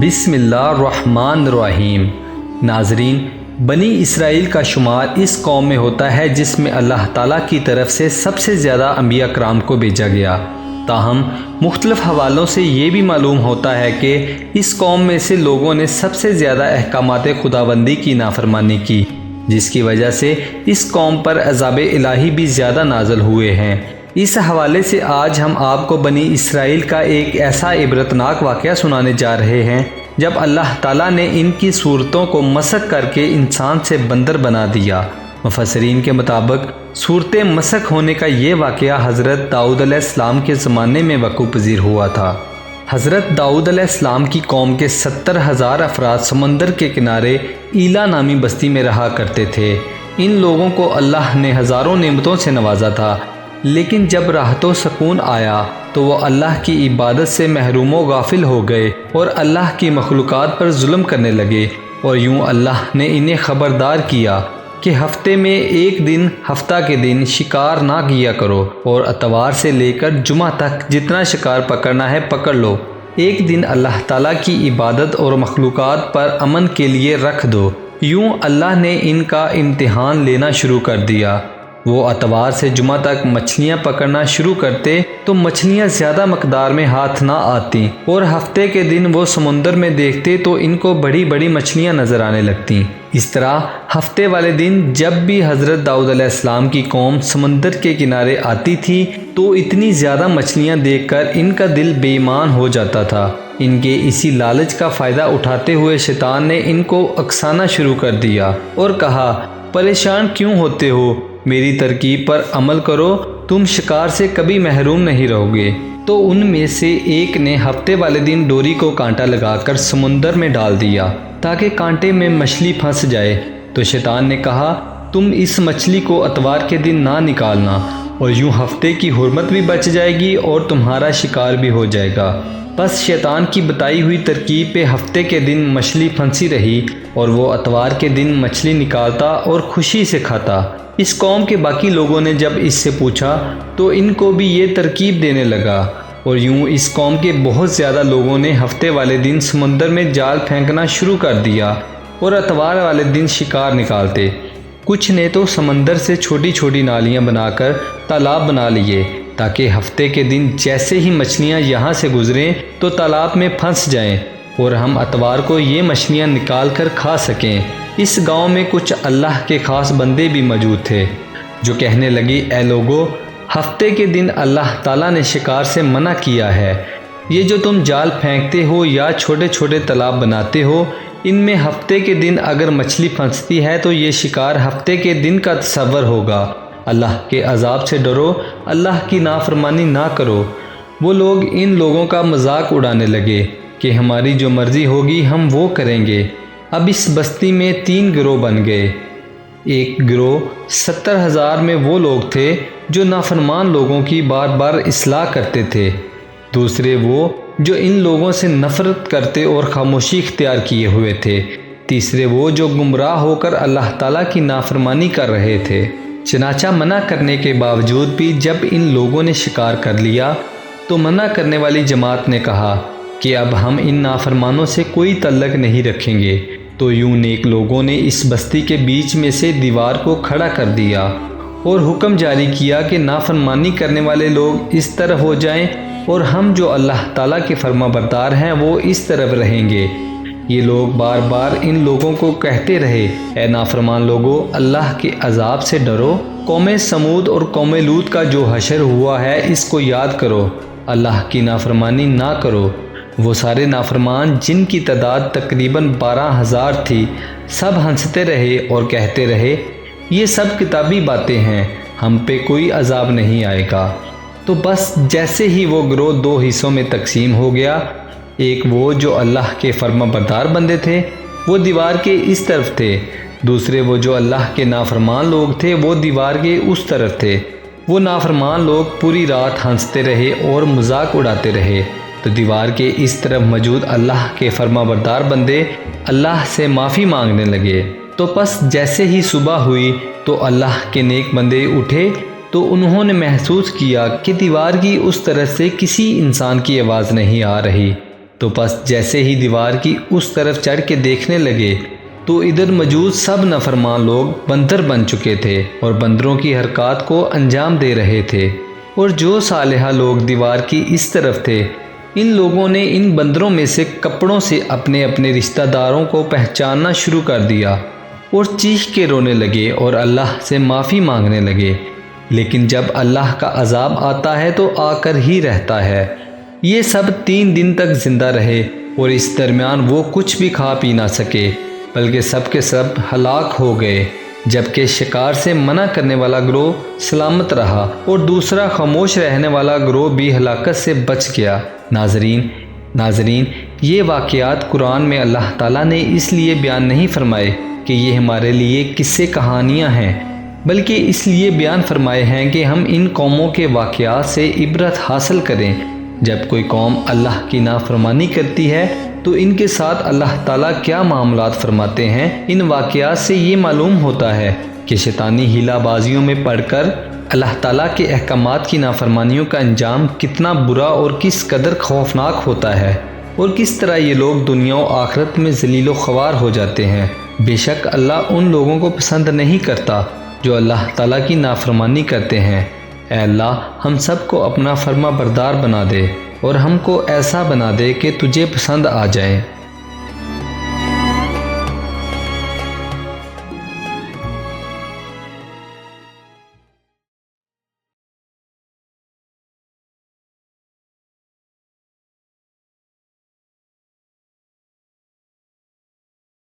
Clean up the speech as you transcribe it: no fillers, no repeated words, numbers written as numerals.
بسم اللہ الرحمن الرحیم۔ ناظرین، بنی اسرائیل کا شمار اس قوم میں ہوتا ہے جس میں اللہ تعالیٰ کی طرف سے سب سے زیادہ انبیاء کرام کو بھیجا گیا۔ تاہم مختلف حوالوں سے یہ بھی معلوم ہوتا ہے کہ اس قوم میں سے لوگوں نے سب سے زیادہ احکامات خداوندی کی نافرمانی کی، جس کی وجہ سے اس قوم پر عذاب الہی بھی زیادہ نازل ہوئے ہیں۔ اس حوالے سے آج ہم آپ کو بنی اسرائیل کا ایک ایسا عبرتناک واقعہ سنانے جا رہے ہیں جب اللہ تعالیٰ نے ان کی صورتوں کو مسخ کر کے انسان سے بندر بنا دیا۔ مفسرین کے مطابق صورت مسخ ہونے کا یہ واقعہ حضرت داؤد علیہ السلام کے زمانے میں وقوع پذیر ہوا تھا۔ حضرت داؤد علیہ السلام کی قوم کے 70,000 افراد سمندر کے کنارے ایلا نامی بستی میں رہا کرتے تھے۔ ان لوگوں کو اللہ نے ہزاروں نعمتوں سے نوازا تھا، لیکن جب راحت و سکون آیا تو وہ اللہ کی عبادت سے محروم و غافل ہو گئے اور اللہ کی مخلوقات پر ظلم کرنے لگے، اور یوں اللہ نے انہیں خبردار کیا کہ ہفتے میں ایک دن ہفتہ کے دن شکار نہ کیا کرو، اور اتوار سے لے کر جمعہ تک جتنا شکار پکڑنا ہے پکڑ لو، ایک دن اللہ تعالیٰ کی عبادت اور مخلوقات پر امن کے لیے رکھ دو۔ یوں اللہ نے ان کا امتحان لینا شروع کر دیا۔ وہ اتوار سے جمعہ تک مچھلیاں پکڑنا شروع کرتے تو مچھلیاں زیادہ مقدار میں ہاتھ نہ آتی، اور ہفتے کے دن وہ سمندر میں دیکھتے تو ان کو بڑی بڑی مچھلیاں نظر آنے لگتیں۔ اس طرح ہفتے والے دن جب بھی حضرت داؤد علیہ السلام کی قوم سمندر کے کنارے آتی تھی تو اتنی زیادہ مچھلیاں دیکھ کر ان کا دل بے ایمان ہو جاتا تھا۔ ان کے اسی لالچ کا فائدہ اٹھاتے ہوئے شیطان نے ان کو اکسانا شروع کر دیا اور کہا، پریشان کیوں ہوتے ہو؟ میری ترکیب پر عمل کرو، تم شکار سے کبھی محروم نہیں رہو گے۔ تو ان میں سے ایک نے ہفتے والے دن ڈوری کو کانٹا لگا کر سمندر میں ڈال دیا تاکہ کانٹے میں مچھلی پھنس جائے۔ تو شیطان نے کہا، تم اس مچھلی کو اتوار کے دن نہ نکالنا، اور یوں ہفتے کی حرمت بھی بچ جائے گی اور تمہارا شکار بھی ہو جائے گا۔ بس شیطان کی بتائی ہوئی ترکیب پہ ہفتے کے دن مچھلی پھنسی رہی، اور وہ اتوار کے دن مچھلی نکالتا اور خوشی سے کھاتا۔ اس قوم کے باقی لوگوں نے جب اس سے پوچھا تو ان کو بھی یہ ترکیب دینے لگا، اور یوں اس قوم کے بہت زیادہ لوگوں نے ہفتے والے دن سمندر میں جال پھینکنا شروع کر دیا اور اتوار والے دن شکار نکالتے۔ کچھ نے تو سمندر سے چھوٹی چھوٹی نالیاں بنا کر تالاب بنا لیے تاکہ ہفتے کے دن جیسے ہی مچھلیاں یہاں سے گزریں تو تالاب میں پھنس جائیں اور ہم اتوار کو یہ مچھلیاں نکال کر کھا سکیں۔ اس گاؤں میں کچھ اللہ کے خاص بندے بھی موجود تھے جو کہنے لگے، اے لوگو، ہفتے کے دن اللہ تعالیٰ نے شکار سے منع کیا ہے۔ یہ جو تم جال پھینکتے ہو یا چھوٹے چھوٹے تالاب بناتے ہو، ان میں ہفتے کے دن اگر مچھلی پھنستی ہے تو یہ شکار ہفتے کے دن کا تصور ہوگا۔ اللہ کے عذاب سے ڈرو، اللہ کی نافرمانی نہ کرو۔ وہ لوگ ان لوگوں کا مذاق اڑانے لگے کہ ہماری جو مرضی ہوگی ہم وہ کریں گے۔ اب اس بستی میں 3 گروہ بن گئے۔ ایک گروہ 70,000 میں وہ لوگ تھے جو نافرمان لوگوں کی بار بار اصلاح کرتے تھے، دوسرے وہ جو ان لوگوں سے نفرت کرتے اور خاموشی اختیار کیے ہوئے تھے، تیسرے وہ جو گمراہ ہو کر اللہ تعالیٰ کی نافرمانی کر رہے تھے۔ چنانچہ منع کرنے کے باوجود بھی جب ان لوگوں نے شکار کر لیا تو منع کرنے والی جماعت نے کہا کہ اب ہم ان نافرمانوں سے کوئی تعلق نہیں رکھیں گے۔ تو یوں نیک لوگوں نے اس بستی کے بیچ میں سے دیوار کو کھڑا کر دیا اور حکم جاری کیا کہ نافرمانی کرنے والے لوگ اس طرف ہو جائیں اور ہم جو اللہ تعالیٰ کے فرما بردار ہیں وہ اس طرف رہیں گے۔ یہ لوگ بار بار ان لوگوں کو کہتے رہے، اے نافرمان لوگو، اللہ کے عذاب سے ڈرو۔ قوم سمود اور قوم لوط کا جو حشر ہوا ہے اس کو یاد کرو، اللہ کی نافرمانی نہ کرو۔ وہ سارے نافرمان جن کی تعداد تقریباً 12,000 تھی، سب ہنستے رہے اور کہتے رہے، یہ سب کتابی باتیں ہیں، ہم پہ کوئی عذاب نہیں آئے گا۔ تو بس جیسے ہی وہ گروہ 2 حصوں میں تقسیم ہو گیا، ایک وہ جو اللہ کے فرما بردار بندے تھے وہ دیوار کے اس طرف تھے، دوسرے وہ جو اللہ کے نافرمان لوگ تھے وہ دیوار کے اس طرف تھے۔ وہ نافرمان لوگ پوری رات ہنستے رہے اور مذاق اڑاتے رہے، تو دیوار کے اس طرف موجود اللہ کے فرما بردار بندے اللہ سے معافی مانگنے لگے۔ تو پس جیسے ہی صبح ہوئی تو اللہ کے نیک بندے اٹھے تو انہوں نے محسوس کیا کہ دیوار کی اس طرف سے کسی انسان کی آواز نہیں آ رہی۔ تو پس جیسے ہی دیوار کی اس طرف چڑھ کے دیکھنے لگے تو ادھر موجود سب نافرمان لوگ بندر بن چکے تھے اور بندروں کی حرکات کو انجام دے رہے تھے، اور جو صالحہ لوگ دیوار کی اس طرف تھے ان لوگوں نے ان بندروں میں سے کپڑوں سے اپنے اپنے رشتہ داروں کو پہچاننا شروع کر دیا اور چیخ کے رونے لگے اور اللہ سے معافی مانگنے لگے، لیکن جب اللہ کا عذاب آتا ہے تو آ کر ہی رہتا ہے۔ یہ سب 3 دن تک زندہ رہے اور اس درمیان وہ کچھ بھی کھا پی نہ سکے، بلکہ سب کے سب ہلاک ہو گئے، جبکہ شکار سے منع کرنے والا گروہ سلامت رہا اور دوسرا خاموش رہنے والا گروہ بھی ہلاکت سے بچ گیا۔ ناظرین، یہ واقعات قرآن میں اللہ تعالیٰ نے اس لیے بیان نہیں فرمائے کہ یہ ہمارے لیے قصے کہانیاں ہیں، بلکہ اس لیے بیان فرمائے ہیں کہ ہم ان قوموں کے واقعات سے عبرت حاصل کریں۔ جب کوئی قوم اللہ کی نافرمانی کرتی ہے تو ان کے ساتھ اللہ تعالیٰ کیا معاملات فرماتے ہیں، ان واقعات سے یہ معلوم ہوتا ہے کہ شیطانی ہیلہ بازیوں میں پڑھ کر اللہ تعالیٰ کے احکامات کی نافرمانیوں کا انجام کتنا برا اور کس قدر خوفناک ہوتا ہے، اور کس طرح یہ لوگ دنیا و آخرت میں ذلیل و خوار ہو جاتے ہیں۔ بے شک اللہ ان لوگوں کو پسند نہیں کرتا جو اللہ تعالیٰ کی نافرمانی کرتے ہیں۔ اے اللہ، ہم سب کو اپنا فرما بردار بنا دے اور ہم کو ایسا بنا دے کہ تجھے پسند آ جائے۔